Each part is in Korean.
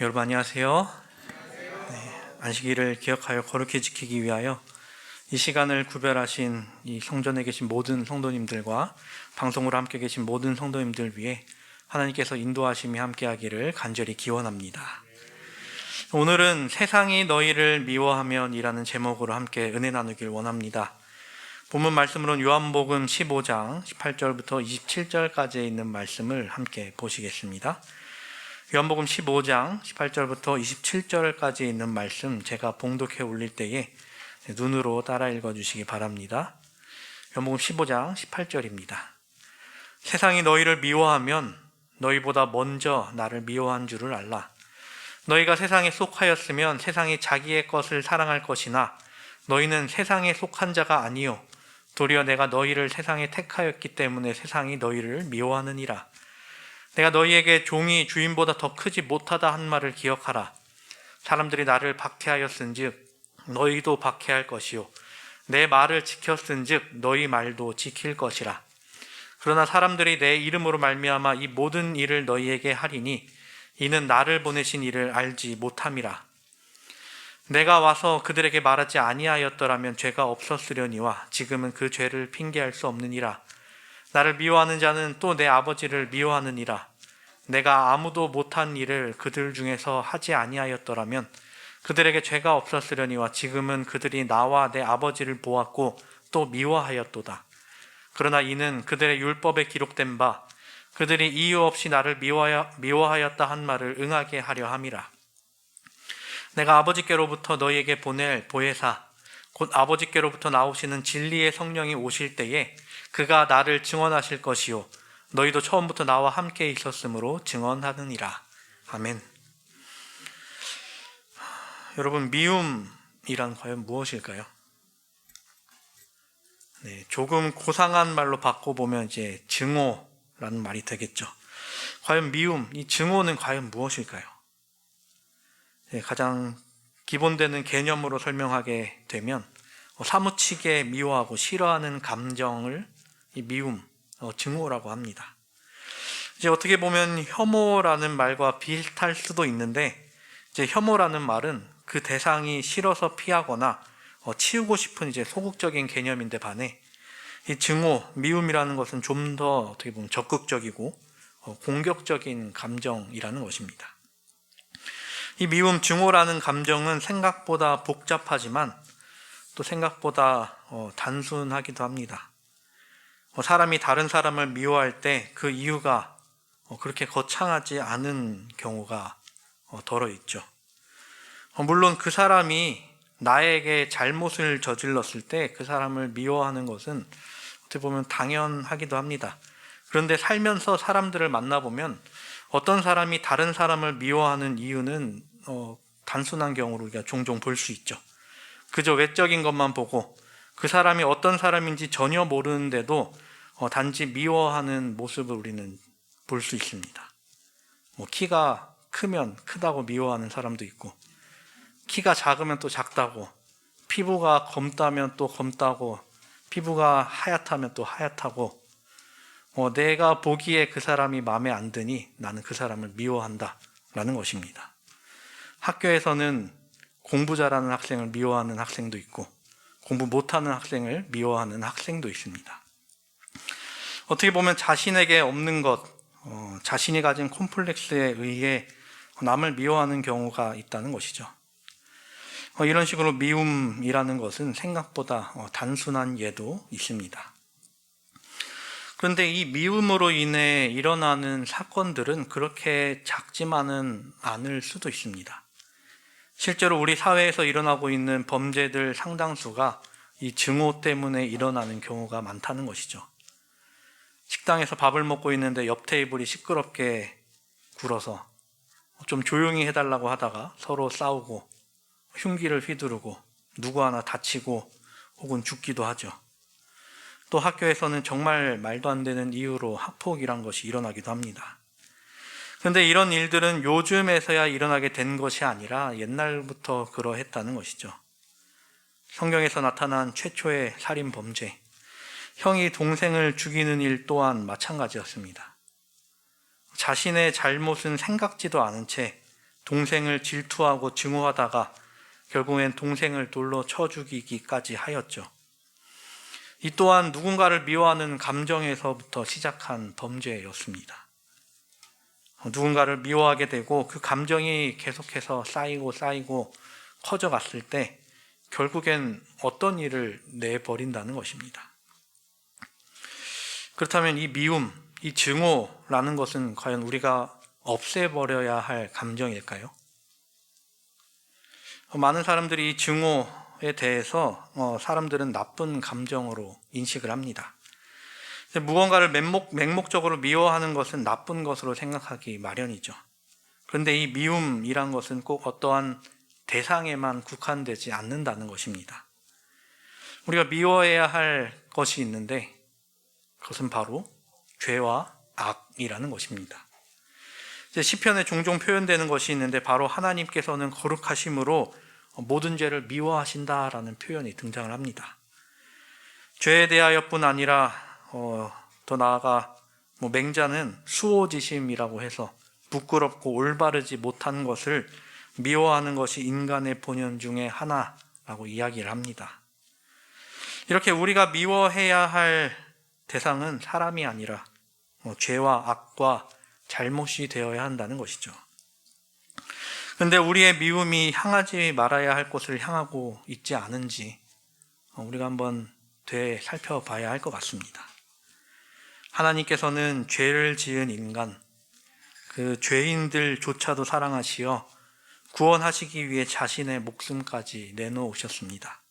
여러분 안녕하세요. 안식일을 기억하여 거룩히 지키기 위하여 이 시간을 구별하신 이 성전에 계신 모든 성도님들과 방송으로 함께 계신 모든 성도님들 위해 하나님께서 인도하심이 함께하기를 간절히 기원합니다. 오늘은 세상이 너희를 미워하면 이라는 제목으로 함께 은혜 나누길 원합니다. 본문 말씀으로는 요한복음 15장 18절부터 27절까지 있는 말씀을 함께 보시겠습니다. 요한복음 15장 18절부터 27절까지 있는 말씀 제가 봉독해 올릴 때에 눈으로 따라 읽어주시기 바랍니다. 요한복음 15장 18절입니다. 세상이 너희를 미워하면 너희보다 먼저 나를 미워한 줄을 알라. 너희가 세상에 속하였으면 세상이 자기의 것을 사랑할 것이나 너희는 세상에 속한 자가 아니요 도리어 내가 너희를 세상에 택하였기 때문에 세상이 너희를 미워하느니라. 내가 너희에게 종이 주인보다 더 크지 못하다 한 말을 기억하라. 사람들이 나를 박해하였은즉 너희도 박해할 것이요 내 말을 지켰은즉 너희 말도 지킬 것이라. 그러나 사람들이 내 이름으로 말미암아 이 모든 일을 너희에게 하리니 이는 나를 보내신 이를 알지 못함이라. 내가 와서 그들에게 말하지 아니하였더라면 죄가 없었으려니와 지금은 그 죄를 핑계할 수 없느니라. 나를 미워하는 자는 또 내 아버지를 미워하느니라. 내가 아무도 못한 일을 그들 중에서 하지 아니하였더라면 그들에게 죄가 없었으려니와 지금은 그들이 나와 내 아버지를 보았고 또 미워하였도다. 그러나 이는 그들의 율법에 기록된 바 그들이 이유 없이 나를 미워하였다 한 말을 응하게 하려 함이라. 내가 아버지께로부터 너희에게 보낼 보혜사 곧 아버지께로부터 나오시는 진리의 성령이 오실 때에 그가 나를 증언하실 것이요 너희도 처음부터 나와 함께 있었으므로 증언하느니라. 아멘. 여러분, 미움이란 과연 무엇일까요? 조금 고상한 말로 바꿔보면 이제 증오라는 말이 되겠죠. 과연 미움, 이 증오는 과연 무엇일까요? 가장 기본되는 개념으로 설명하게 되면 사무치게 미워하고 싫어하는 감정을 이 미움, 증오라고 합니다. 이제 어떻게 보면 혐오라는 말과 비슷할 수도 있는데 이제 혐오라는 말은 그 대상이 싫어서 피하거나 치우고 싶은 이제 소극적인 개념인데 반해 이 증오, 미움이라는 것은 좀 더 어떻게 보면 적극적이고 공격적인 감정이라는 것입니다. 이 미움, 증오라는 감정은 생각보다 복잡하지만 또 생각보다 단순하기도 합니다. 사람이 다른 사람을 미워할 때 그 이유가 그렇게 거창하지 않은 경우가 덜어 있죠. 물론 그 사람이 나에게 잘못을 저질렀을 때 그 사람을 미워하는 것은 어떻게 보면 당연하기도 합니다. 그런데 살면서 사람들을 만나보면 어떤 사람이 다른 사람을 미워하는 이유는 단순한 경우로 우리가 종종 볼 수 있죠. 그저 외적인 것만 보고 그 사람이 어떤 사람인지 전혀 모르는데도 단지 미워하는 모습을 우리는 볼 수 있습니다. 키가 크면 크다고 미워하는 사람도 있고 키가 작으면 또 작다고, 피부가 검다면 또 검다고, 피부가 하얗다면 또 하얗다고, 내가 보기에 그 사람이 마음에 안 드니 나는 그 사람을 미워한다 라는 것입니다. 학교에서는 공부 잘하는 학생을 미워하는 학생도 있고 공부 못하는 학생을 미워하는 학생도 있습니다. 어떻게 보면 자신에게 없는 것, 자신이 가진 콤플렉스에 의해 남을 미워하는 경우가 있다는 것이죠. 이런 식으로 미움이라는 것은 생각보다 단순한 예도 있습니다. 그런데 이 미움으로 인해 일어나는 사건들은 그렇게 작지만은 않을 수도 있습니다. 실제로 우리 사회에서 일어나고 있는 범죄들 상당수가 이 증오 때문에 일어나는 경우가 많다는 것이죠. 식당에서 밥을 먹고 있는데 옆 테이블이 시끄럽게 굴어서 좀 조용히 해달라고 하다가 서로 싸우고 흉기를 휘두르고 누구 하나 다치고 혹은 죽기도 하죠. 또 학교에서는 정말 말도 안 되는 이유로 학폭이란 것이 일어나기도 합니다. 그런데 이런 일들은 요즘에서야 일어나게 된 것이 아니라 옛날부터 그러했다는 것이죠. 성경에서 나타난 최초의 살인 범죄, 형이 동생을 죽이는 일 또한 마찬가지였습니다. 자신의 잘못은 생각지도 않은 채 동생을 질투하고 증오하다가 결국엔 동생을 돌로 쳐 죽이기까지 하였죠. 이 또한 누군가를 미워하는 감정에서부터 시작한 범죄였습니다. 누군가를 미워하게 되고 그 감정이 계속해서 쌓이고 커져갔을 때 결국엔 어떤 일을 내버린다는 것입니다. 그렇다면 이 미움, 이 증오라는 것은 과연 우리가 없애버려야 할 감정일까요? 많은 사람들이 이 증오에 대해서 사람들은 나쁜 감정으로 인식을 합니다. 무언가를 맹목적으로 미워하는 것은 나쁜 것으로 생각하기 마련이죠. 그런데 이 미움이란 것은 꼭 어떠한 대상에만 국한되지 않는다는 것입니다. 우리가 미워해야 할 것이 있는데 그것은 바로 죄와 악이라는 것입니다. 시편에 종종 표현되는 것이 있는데 바로 하나님께서는 거룩하심으로 모든 죄를 미워하신다라는 표현이 등장을 합니다. 죄에 대하여뿐 아니라 더 나아가 맹자는 수오지심이라고 해서 부끄럽고 올바르지 못한 것을 미워하는 것이 인간의 본연 중에 하나라고 이야기를 합니다. 이렇게 우리가 미워해야 할 대상은 사람이 아니라 죄와 악과 잘못이 되어야 한다는 것이죠. 그런데 우리의 미움이 향하지 말아야 할 곳을 향하고 있지 않은지 우리가 한번 되살펴봐야 할 것 같습니다. 하나님께서는 죄를 지은 인간, 그 죄인들조차도 사랑하시어 구원하시기 위해 자신의 목숨까지 내놓으셨습니다.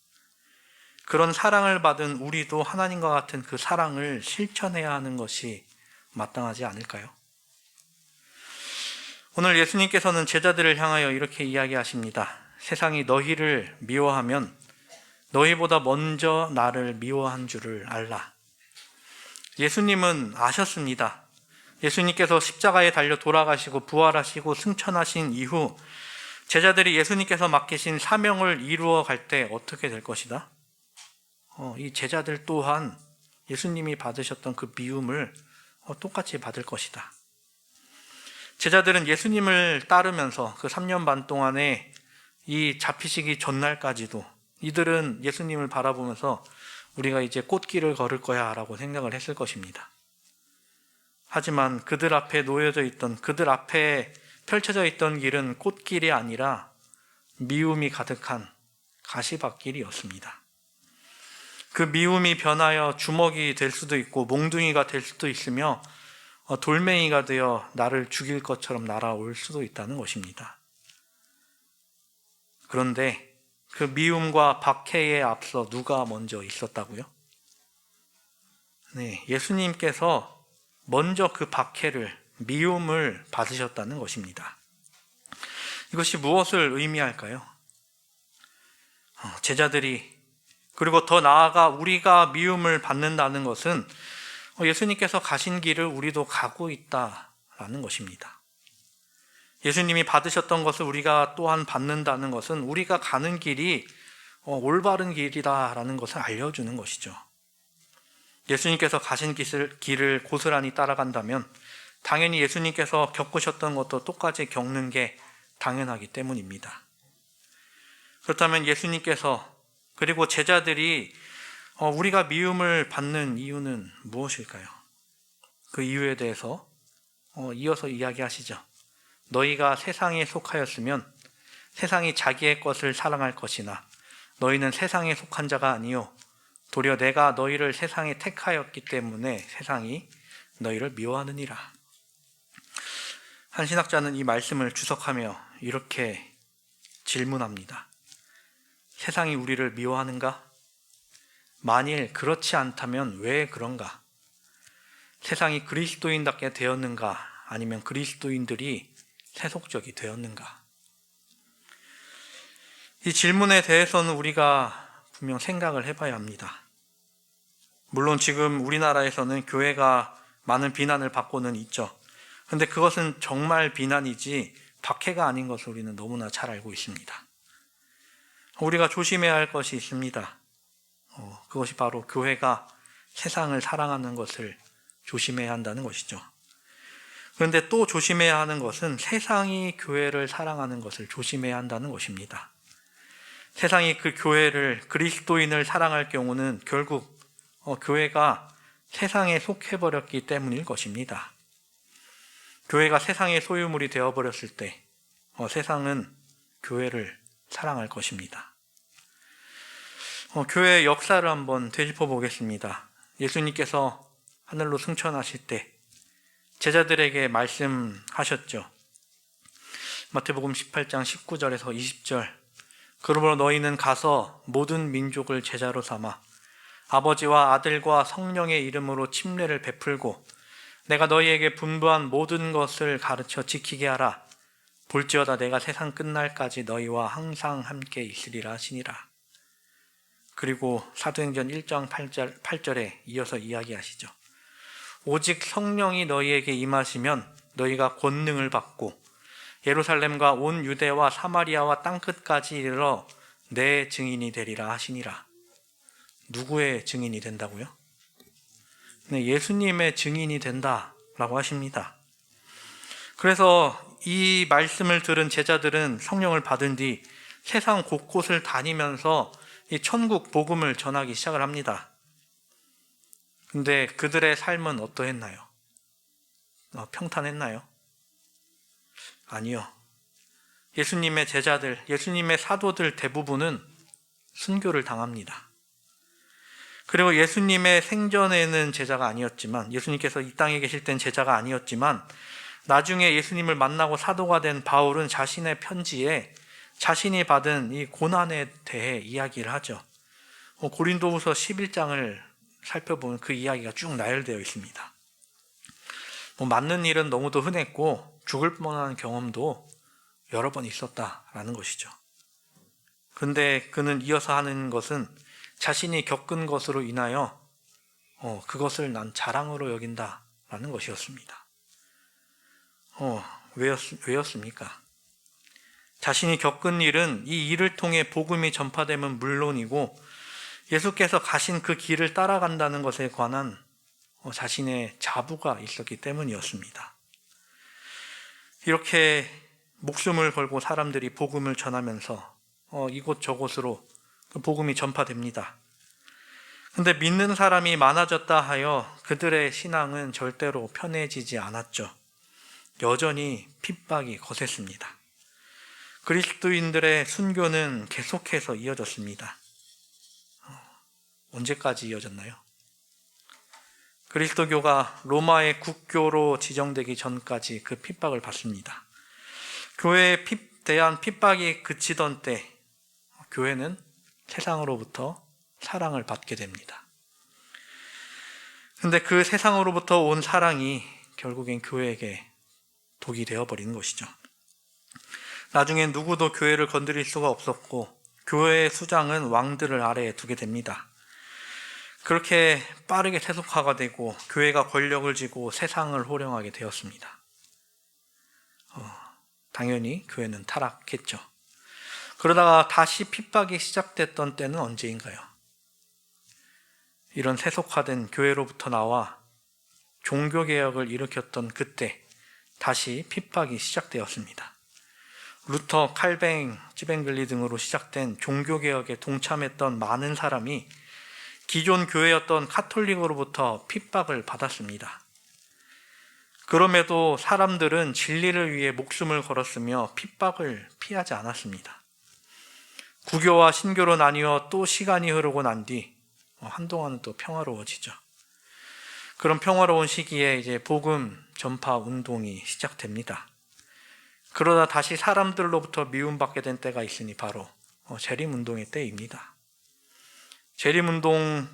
그런 사랑을 받은 우리도 하나님과 같은 그 사랑을 실천해야 하는 것이 마땅하지 않을까요? 오늘 예수님께서는 제자들을 향하여 이렇게 이야기하십니다. 세상이 너희를 미워하면 너희보다 먼저 나를 미워한 줄을 알라. 예수님은 아셨습니다. 예수님께서 십자가에 달려 돌아가시고 부활하시고 승천하신 이후 제자들이 예수님께서 맡기신 사명을 이루어 갈 때 어떻게 될 것이다? 이 제자들 또한 예수님이 받으셨던 그 미움을 똑같이 받을 것이다. 제자들은 예수님을 따르면서 그 3년 반 동안에 이 잡히시기 전날까지도 이들은 예수님을 바라보면서 우리가 이제 꽃길을 걸을 거야 라고 생각을 했을 것입니다. 하지만 그들 앞에 놓여져 있던, 그들 앞에 펼쳐져 있던 길은 꽃길이 아니라 미움이 가득한 가시밭길이었습니다. 그 미움이 변하여 주먹이 될 수도 있고 몽둥이가 될 수도 있으며 돌멩이가 되어 나를 죽일 것처럼 날아올 수도 있다는 것입니다. 그런데 그 미움과 박해에 앞서 누가 먼저 있었다고요? 네, 예수님께서 먼저 그 박해를, 미움을 받으셨다는 것입니다. 이것이 무엇을 의미할까요? 제자들이, 그리고 더 나아가 우리가 미움을 받는다는 것은 예수님께서 가신 길을 우리도 가고 있다라는 것입니다. 예수님이 받으셨던 것을 우리가 또한 받는다는 것은 우리가 가는 길이 올바른 길이다라는 것을 알려주는 것이죠. 예수님께서 가신 길을 고스란히 따라간다면 당연히 예수님께서 겪으셨던 것도 똑같이 겪는 게 당연하기 때문입니다. 그렇다면 예수님께서 그리고 제자들이 우리가 미움을 받는 이유는 무엇일까요? 그 이유에 대해서 이어서 이야기하시죠. 너희가 세상에 속하였으면 세상이 자기의 것을 사랑할 것이나 너희는 세상에 속한 자가 아니요 도리어 내가 너희를 세상에 택하였기 때문에 세상이 너희를 미워하느니라. 한 신학자는 이 말씀을 주석하며 이렇게 질문합니다. 세상이 우리를 미워하는가? 만일 그렇지 않다면 왜 그런가? 세상이 그리스도인답게 되었는가? 아니면 그리스도인들이 세속적이 되었는가? 이 질문에 대해서는 우리가 분명 생각을 해봐야 합니다. 물론 지금 우리나라에서는 교회가 많은 비난을 받고는 있죠. 그런데 그것은 정말 비난이지 박해가 아닌 것을 우리는 너무나 잘 알고 있습니다. 우리가 조심해야 할 것이 있습니다. 그것이 바로 교회가 세상을 사랑하는 것을 조심해야 한다는 것이죠. 그런데 또 조심해야 하는 것은 세상이 교회를 사랑하는 것을 조심해야 한다는 것입니다. 세상이 그 교회를, 그리스도인을 사랑할 경우는 결국 교회가 세상에 속해버렸기 때문일 것입니다. 교회가 세상의 소유물이 되어버렸을 때 세상은 교회를 사랑할 것입니다. 교회의 역사를 한번 되짚어 보겠습니다. 예수님께서 하늘로 승천하실 때 제자들에게 말씀하셨죠. 마태복음 18장 19절에서 20절. 그러므로 너희는 가서 모든 민족을 제자로 삼아 아버지와 아들과 성령의 이름으로 침례를 베풀고 내가 너희에게 분부한 모든 것을 가르쳐 지키게 하라. 볼지어다 내가 세상 끝날까지 너희와 항상 함께 있으리라 하시니라. 그리고 사도행전 1장 8절에 이어서 이야기하시죠. 오직 성령이 너희에게 임하시면 너희가 권능을 받고 예루살렘과 온 유대와 사마리아와 땅끝까지 이르러 내 증인이 되리라 하시니라. 누구의 증인이 된다고요? 네, 예수님의 증인이 된다라고 하십니다. 그래서 이 말씀을 들은 제자들은 성령을 받은 뒤 세상 곳곳을 다니면서 이 천국 복음을 전하기 시작을 합니다. 근데 그들의 삶은 어떠했나요? 평탄했나요? 아니요. 예수님의 제자들, 예수님의 사도들 대부분은 순교를 당합니다. 그리고 예수님의 생전에는 제자가 아니었지만, 예수님께서 이 땅에 계실 땐 제자가 아니었지만, 나중에 예수님을 만나고 사도가 된 바울은 자신의 편지에 자신이 받은 이 고난에 대해 이야기를 하죠. 고린도후서 11장을 살펴보면 그 이야기가 쭉 나열되어 있습니다. 맞는 일은 너무도 흔했고 죽을 뻔한 경험도 여러 번 있었다라는 것이죠. 그런데 그는 이어서 하는 것은 자신이 겪은 것으로 인하여 그것을 난 자랑으로 여긴다라는 것이었습니다. 왜였습니까? 자신이 겪은 일은 이 일을 통해 복음이 전파되면 물론이고 예수께서 가신 그 길을 따라간다는 것에 관한 자신의 자부가 있었기 때문이었습니다. 이렇게 목숨을 걸고 사람들이 복음을 전하면서 이곳저곳으로 그 복음이 전파됩니다. 근데 믿는 사람이 많아졌다 하여 그들의 신앙은 절대로 편해지지 않았죠. 여전히 핍박이 거셌습니다. 그리스도인들의 순교는 계속해서 이어졌습니다. 언제까지 이어졌나요? 그리스도교가 로마의 국교로 지정되기 전까지 그 핍박을 받습니다. 교회에 대한 핍박이 그치던 때 교회는 세상으로부터 사랑을 받게 됩니다. 그런데 그 세상으로부터 온 사랑이 결국엔 교회에게 독이 되어버리는 것이죠. 나중엔 누구도 교회를 건드릴 수가 없었고 교회의 수장은 왕들을 아래에 두게 됩니다. 그렇게 빠르게 세속화가 되고 교회가 권력을 쥐고 세상을 호령하게 되었습니다. 당연히 교회는 타락했죠. 그러다가 다시 핍박이 시작됐던 때는 언제인가요? 이런 세속화된 교회로부터 나와 종교개혁을 일으켰던 그때 다시 핍박이 시작되었습니다. 루터, 칼뱅, 찌뱅글리 등으로 시작된 종교개혁에 동참했던 많은 사람이 기존 교회였던 카톨릭으로부터 핍박을 받았습니다. 그럼에도 사람들은 진리를 위해 목숨을 걸었으며 핍박을 피하지 않았습니다. 구교와 신교로 나뉘어 또 시간이 흐르고 난 뒤 한동안은 또 평화로워지죠. 그런 평화로운 시기에 이제 복음 전파 운동이 시작됩니다. 그러다 다시 사람들로부터 미움받게 된 때가 있으니 바로 재림운동의 때입니다. 재림운동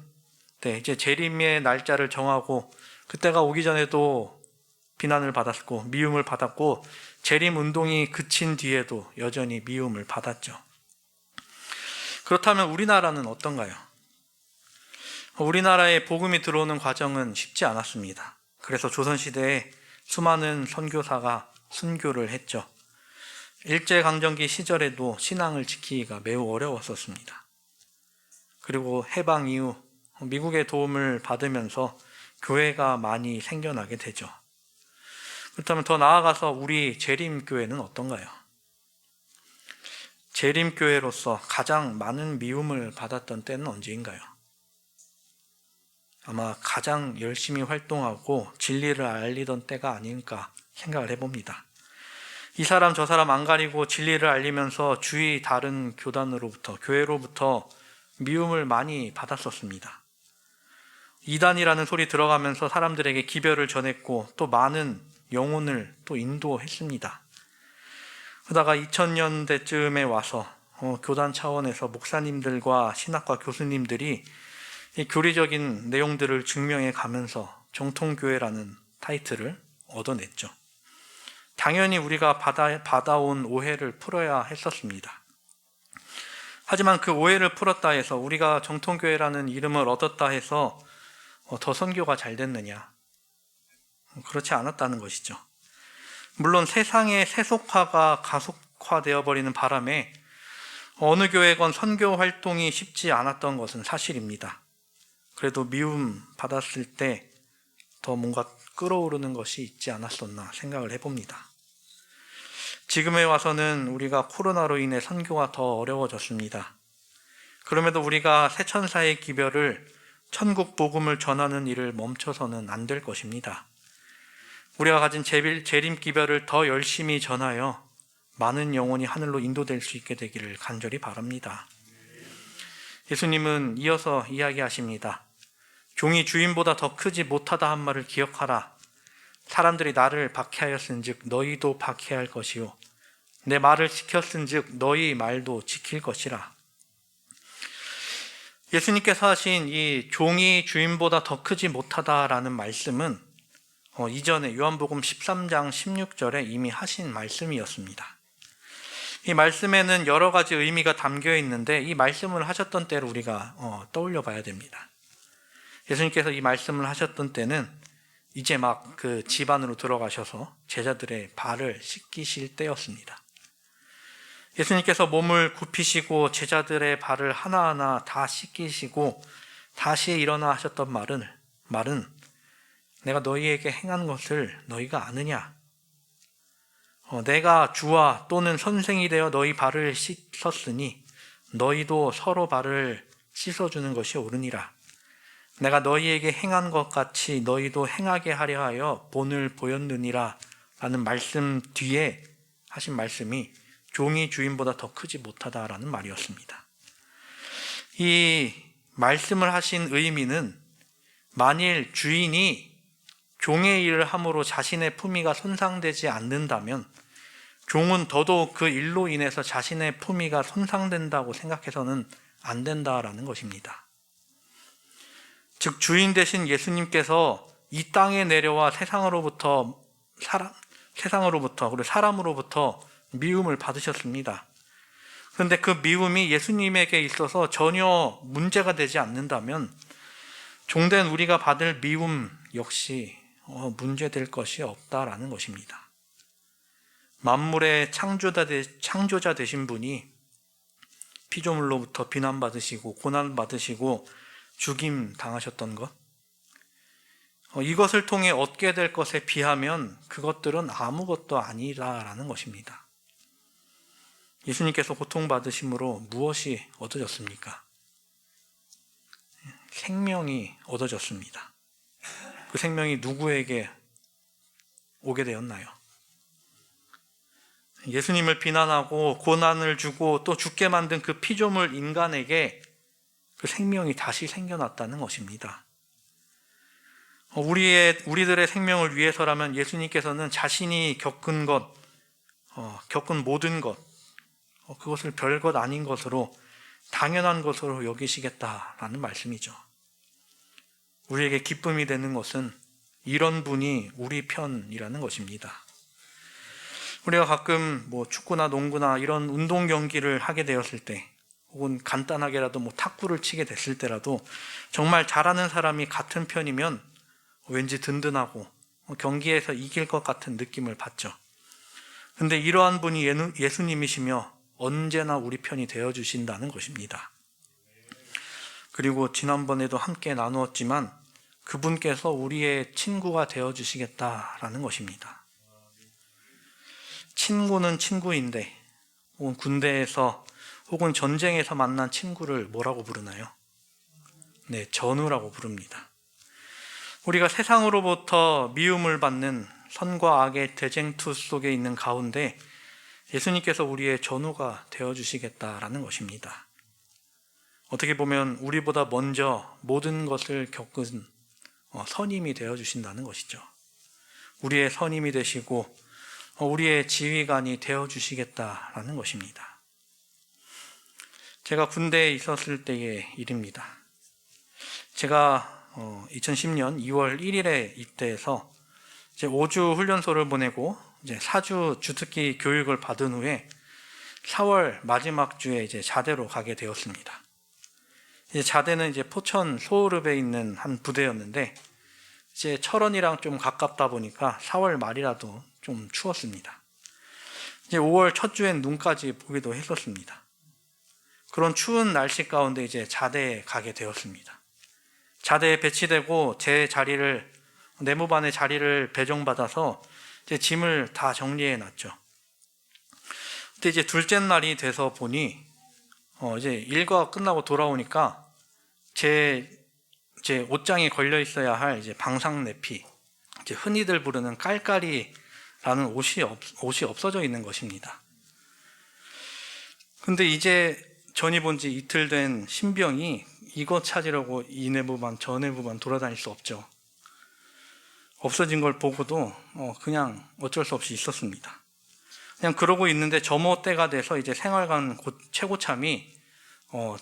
때 이제 재림의 날짜를 정하고 그때가 오기 전에도 비난을 받았고 미움을 받았고 재림운동이 그친 뒤에도 여전히 미움을 받았죠. 그렇다면 우리나라는 어떤가요? 우리나라에 복음이 들어오는 과정은 쉽지 않았습니다. 그래서 조선시대에 수많은 선교사가 순교를 했죠. 일제강점기 시절에도 신앙을 지키기가 매우 어려웠었습니다. 그리고 해방 이후 미국의 도움을 받으면서 교회가 많이 생겨나게 되죠. 그렇다면 더 나아가서 우리 재림교회는 어떤가요? 재림교회로서 가장 많은 미움을 받았던 때는 언제인가요? 아마 가장 열심히 활동하고 진리를 알리던 때가 아닌가 생각을 해봅니다. 이 사람 저 사람 안 가리고 진리를 알리면서 주위 다른 교단으로부터, 교회로부터 미움을 많이 받았었습니다. 이단이라는 소리 들어가면서 사람들에게 기별을 전했고 또 많은 영혼을 또 인도했습니다. 그러다가 2000년대쯤에 와서 교단 차원에서 목사님들과 신학과 교수님들이 이 교리적인 내용들을 증명해 가면서 정통교회라는 타이틀을 얻어냈죠. 당연히 우리가 받아온 오해를 풀어야 했었습니다. 하지만 그 오해를 풀었다 해서 우리가 정통교회라는 이름을 얻었다 해서 더 선교가 잘 됐느냐? 그렇지 않았다는 것이죠. 물론 세상의 세속화가 가속화되어 버리는 바람에 어느 교회건 선교 활동이 쉽지 않았던 것은 사실입니다. 그래도 미움 받았을 때 더 뭔가 끌어오르는 것이 있지 않았었나 생각을 해봅니다. 지금에 와서는 우리가 코로나로 인해 선교가 더 어려워졌습니다. 그럼에도 우리가 새천사의 기별을 천국 복음을 전하는 일을 멈춰서는 안 될 것입니다. 우리가 가진 재림 기별을 더 열심히 전하여 많은 영혼이 하늘로 인도될 수 있게 되기를 간절히 바랍니다. 예수님은 이어서 이야기하십니다. 종이 주인보다 더 크지 못하다 한 말을 기억하라. 사람들이 나를 박해하였은즉 너희도 박해할 것이요 내 말을 지켰은즉 너희 말도 지킬 것이라. 예수님께서 하신 이 종이 주인보다 더 크지 못하다라는 말씀은 이전에 요한복음 13장 16절에 이미 하신 말씀이었습니다. 이 말씀에는 여러 가지 의미가 담겨 있는데 이 말씀을 하셨던 때를 우리가 떠올려 봐야 됩니다. 예수님께서 이 말씀을 하셨던 때는 이제 막 그 집 안으로 들어가셔서 제자들의 발을 씻기실 때였습니다. 예수님께서 몸을 굽히시고 제자들의 발을 하나하나 다 씻기시고 다시 일어나 하셨던 말은 내가 너희에게 행한 것을 너희가 아느냐? 내가 주와 또는 선생이 되어 너희 발을 씻었으니 너희도 서로 발을 씻어주는 것이 옳으니라. 내가 너희에게 행한 것 같이 너희도 행하게 하려 하여 본을 보였느니라 라는 말씀 뒤에 하신 말씀이 종이 주인보다 더 크지 못하다라는 말이었습니다. 이 말씀을 하신 의미는 만일 주인이 종의 일을 함으로 자신의 품위가 손상되지 않는다면 종은 더더욱 그 일로 인해서 자신의 품위가 손상된다고 생각해서는 안 된다라는 것입니다. 즉 주인 되신 예수님께서 이 땅에 내려와 세상으로부터 그리고 사람으로부터 미움을 받으셨습니다. 그런데 그 미움이 예수님에게 있어서 전혀 문제가 되지 않는다면 종된 우리가 받을 미움 역시 문제될 것이 없다라는 것입니다. 만물의 창조자 되신 분이 피조물로부터 비난받으시고 고난받으시고 죽임 당하셨던 것, 이것을 통해 얻게 될 것에 비하면 그것들은 아무것도 아니라는 것입니다. 예수님께서 고통받으심으로 무엇이 얻어졌습니까? 생명이 얻어졌습니다. 그 생명이 누구에게 오게 되었나요? 예수님을 비난하고 고난을 주고 또 죽게 만든 그 피조물 인간에게 그 생명이 다시 생겨났다는 것입니다. 우리들의 생명을 위해서라면 예수님께서는 자신이 겪은 모든 것, 그것을 별것 아닌 것으로 당연한 것으로 여기시겠다라는 말씀이죠. 우리에게 기쁨이 되는 것은 이런 분이 우리 편이라는 것입니다. 우리가 가끔 축구나 농구나 이런 운동 경기를 하게 되었을 때 혹은 간단하게라도 탁구를 치게 됐을 때라도 정말 잘하는 사람이 같은 편이면 왠지 든든하고 경기에서 이길 것 같은 느낌을 받죠. 그런데 이러한 분이 예수님이시며 언제나 우리 편이 되어주신다는 것입니다. 그리고 지난번에도 함께 나누었지만 그분께서 우리의 친구가 되어주시겠다라는 것입니다. 친구는 친구인데 혹은 군대에서 혹은 전쟁에서 만난 친구를 뭐라고 부르나요? 네, 전우라고 부릅니다. 우리가 세상으로부터 미움을 받는 선과 악의 대쟁투 속에 있는 가운데 예수님께서 우리의 전우가 되어주시겠다라는 것입니다. 어떻게 보면 우리보다 먼저 모든 것을 겪은 선임이 되어주신다는 것이죠. 우리의 선임이 되시고 우리의 지휘관이 되어주시겠다라는 것입니다. 제가 군대에 있었을 때의 일입니다. 제가 2010년 2월 1일에 입대해서 이제 5주 훈련소를 보내고 이제 4주 주특기 교육을 받은 후에 4월 마지막 주에 이제 자대로 가게 되었습니다. 이제 자대는 이제 포천 소호읍에 있는 한 부대였는데 이제 철원이랑 좀 가깝다 보니까 4월 말이라도 좀 추웠습니다. 이제 5월 첫 주엔 눈까지 보기도 했었습니다. 그런 추운 날씨 가운데 이제 자대에 가게 되었습니다. 자대에 배치되고 제 자리를 내무반의 자리를 배정받아서 이제 짐을 다 정리해 놨죠. 그때 이제 둘째 날이 돼서 보니 이제 일과 끝나고 돌아오니까 제 옷장에 걸려 있어야 할 이제 방상내피, 이제 흔히들 부르는 깔깔이라는 옷이 없어져 있는 것입니다. 근데 이제 전입 온 지 이틀 된 신병이 이거 찾으려고 이 내부반 저 내부반 돌아다닐 수 없죠. 없어진 걸 보고도 그냥 어쩔 수 없이 있었습니다. 그냥 그러고 있는데 점호 때가 돼서 이제 생활관 최고참이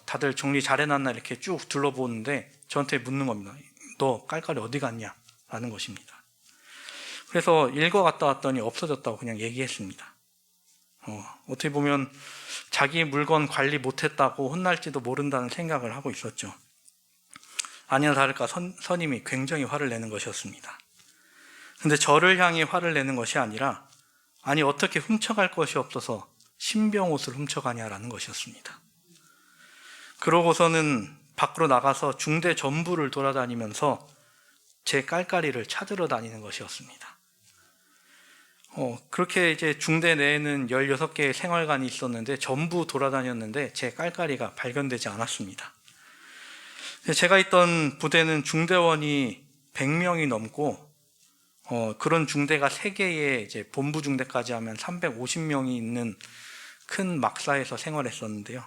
다들 정리 잘 해놨나 이렇게 쭉 둘러보는데 저한테 묻는 겁니다. 너 깔깔이 어디 갔냐? 라는 것입니다. 그래서 일과 갔다 왔더니 없어졌다고 그냥 얘기했습니다. 어떻게 보면 자기 물건 관리 못했다고 혼날지도 모른다는 생각을 하고 있었죠. 아니나 다를까 선임이 굉장히 화를 내는 것이었습니다. 근데 저를 향해 화를 내는 것이 아니라 아니 어떻게 훔쳐갈 것이 없어서 신병 옷을 훔쳐가냐라는 것이었습니다. 그러고서는 밖으로 나가서 중대 전부를 돌아다니면서 제 깔깔이를 찾으러 다니는 것이었습니다. 그렇게 이제 중대 내에는 16개의 생활관이 있었는데 전부 돌아다녔는데 제 깔깔이가 발견되지 않았습니다. 제가 있던 부대는 중대원이 100명이 넘고 그런 중대가 3개의 이제 본부 중대까지 하면 350명이 있는 큰 막사에서 생활했었는데요.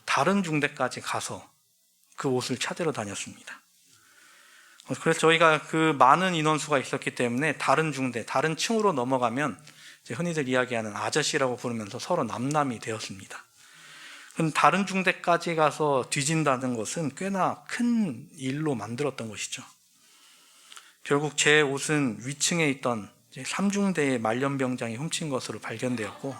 다른 중대까지 가서 그 옷을 찾으러 다녔습니다. 그래서 저희가 그 많은 인원수가 있었기 때문에 다른 중대, 다른 층으로 넘어가면 이제 흔히들 이야기하는 아저씨라고 부르면서 서로 남남이 되었습니다. 그럼 다른 중대까지 가서 뒤진다는 것은 꽤나 큰 일로 만들었던 것이죠. 결국 제 옷은 위층에 있던 3중대의 말년병장이 훔친 것으로 발견되었고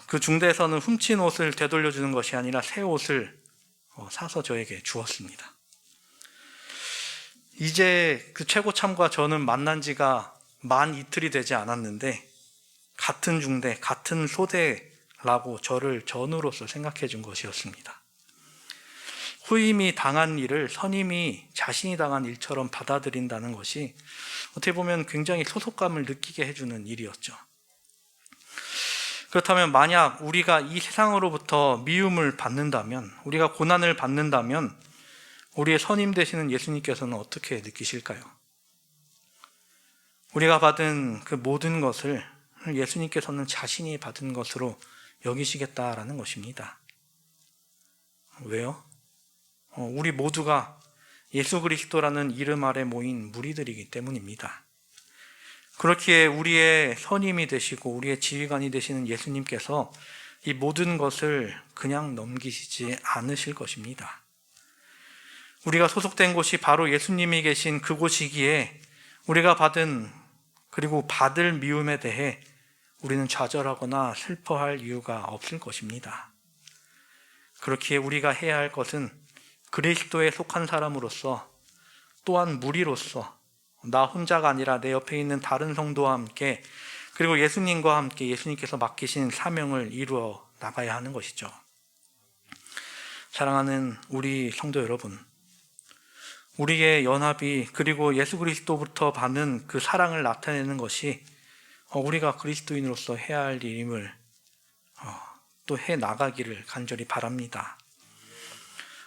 그 중대에서는 훔친 옷을 되돌려주는 것이 아니라 새 옷을 사서 저에게 주었습니다. 이제 그 최고참과 저는 만난 지가 만 이틀이 되지 않았는데 같은 중대, 같은 소대라고 저를 전우로서 생각해 준 것이었습니다. 후임이 당한 일을 선임이 자신이 당한 일처럼 받아들인다는 것이 어떻게 보면 굉장히 소속감을 느끼게 해주는 일이었죠. 그렇다면 만약 우리가 이 세상으로부터 미움을 받는다면, 우리가 고난을 받는다면 우리의 선임 되시는 예수님께서는 어떻게 느끼실까요? 우리가 받은 그 모든 것을 예수님께서는 자신이 받은 것으로 여기시겠다라는 것입니다. 왜요? 우리 모두가 예수 그리스도라는 이름 아래 모인 무리들이기 때문입니다. 그렇기에 우리의 선임이 되시고 우리의 지휘관이 되시는 예수님께서 이 모든 것을 그냥 넘기시지 않으실 것입니다. 우리가 소속된 곳이 바로 예수님이 계신 그곳이기에 우리가 받은 그리고 받을 미움에 대해 우리는 좌절하거나 슬퍼할 이유가 없을 것입니다. 그렇기에 우리가 해야 할 것은 그리스도에 속한 사람으로서 또한 무리로서 나 혼자가 아니라 내 옆에 있는 다른 성도와 함께 그리고 예수님과 함께 예수님께서 맡기신 사명을 이루어 나가야 하는 것이죠. 사랑하는 우리 성도 여러분, 우리의 연합이 그리고 예수 그리스도부터 받는 그 사랑을 나타내는 것이 우리가 그리스도인으로서 해야 할 일임을 또 해 나가기를 간절히 바랍니다.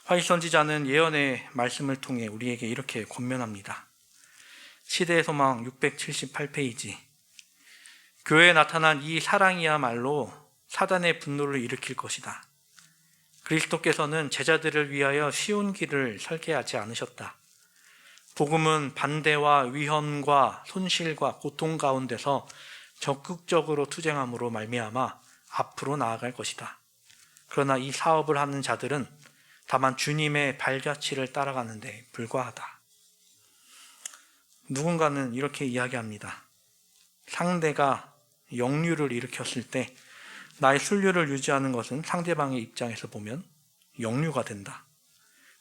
화일 선지자는 예언의 말씀을 통해 우리에게 이렇게 권면합니다. 시대의 소망 678페이지. 교회에 나타난 이 사랑이야말로 사단의 분노를 일으킬 것이다. 그리스도께서는 제자들을 위하여 쉬운 길을 설계하지 않으셨다. 복음은 반대와 위험과 손실과 고통 가운데서 적극적으로 투쟁함으로 말미암아 앞으로 나아갈 것이다. 그러나 이 사업을 하는 자들은 다만 주님의 발자취를 따라가는 데 불과하다. 누군가는 이렇게 이야기합니다. 상대가 역류를 일으켰을 때 나의 순류를 유지하는 것은 상대방의 입장에서 보면 역류가 된다.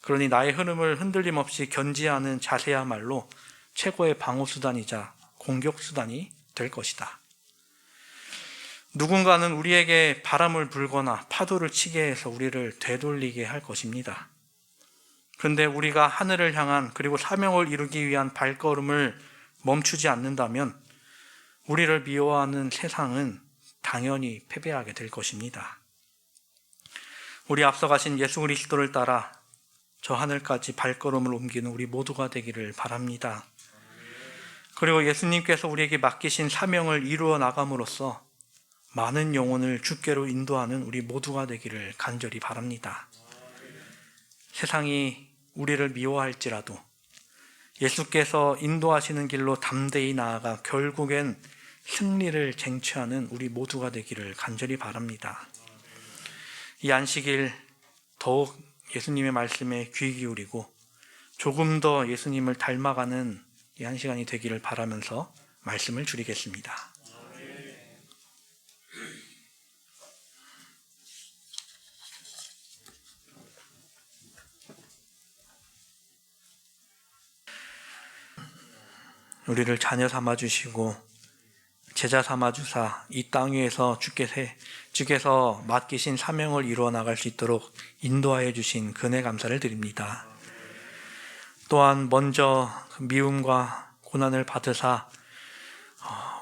그러니 나의 흐름을 흔들림 없이 견지하는 자세야말로 최고의 방어수단이자 공격수단이 될 것이다. 누군가는 우리에게 바람을 불거나 파도를 치게 해서 우리를 되돌리게 할 것입니다. 그런데 우리가 하늘을 향한 그리고 사명을 이루기 위한 발걸음을 멈추지 않는다면 우리를 미워하는 세상은 당연히 패배하게 될 것입니다. 우리 앞서 가신 예수 그리스도를 따라 저 하늘까지 발걸음을 옮기는 우리 모두가 되기를 바랍니다. 그리고 예수님께서 우리에게 맡기신 사명을 이루어 나감으로써 많은 영혼을 주께로 인도하는 우리 모두가 되기를 간절히 바랍니다. 세상이 우리를 미워할지라도 예수께서 인도하시는 길로 담대히 나아가 결국엔 승리를 쟁취하는 우리 모두가 되기를 간절히 바랍니다. 이 안식일 더욱 예수님의 말씀에 귀 기울이고 조금 더 예수님을 닮아가는 이 한 시간이 되기를 바라면서 말씀을 줄이겠습니다. 우리를 자녀 삼아주시고 제자 삼아주사 이 땅 위에서 주께서 맡기신 사명을 이루어 나갈 수 있도록 인도하여 주신 은혜 감사를 드립니다. 또한 먼저 미움과 고난을 받으사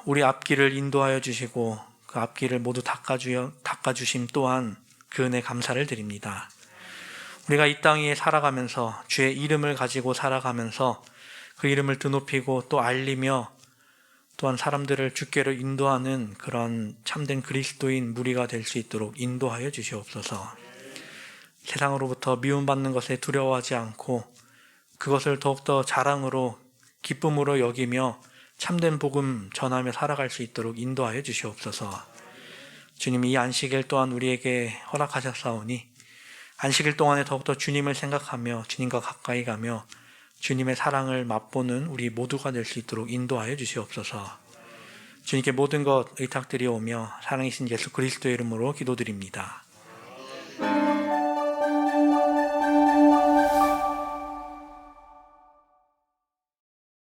우리 앞길을 인도하여 주시고 그 앞길을 모두 닦아주심 또한 그 은혜 감사를 드립니다. 우리가 이 땅 위에 살아가면서 주의 이름을 가지고 살아가면서 그 이름을 드높이고 또 알리며 또한 사람들을 주께로 인도하는 그런 참된 그리스도인 무리가 될 수 있도록 인도하여 주시옵소서. 세상으로부터 미움받는 것에 두려워하지 않고 그것을 더욱더 자랑으로 기쁨으로 여기며 참된 복음 전하며 살아갈 수 있도록 인도하여 주시옵소서. 주님, 이 안식일 또한 우리에게 허락하셨사오니 안식일 동안에 더욱더 주님을 생각하며 주님과 가까이 가며 주님의 사랑을 맛보는 우리 모두가 될 수 있도록 인도하여 주시옵소서. 주님께 모든 것 의탁드리오며 사랑이신 예수 그리스도의 이름으로 기도드립니다.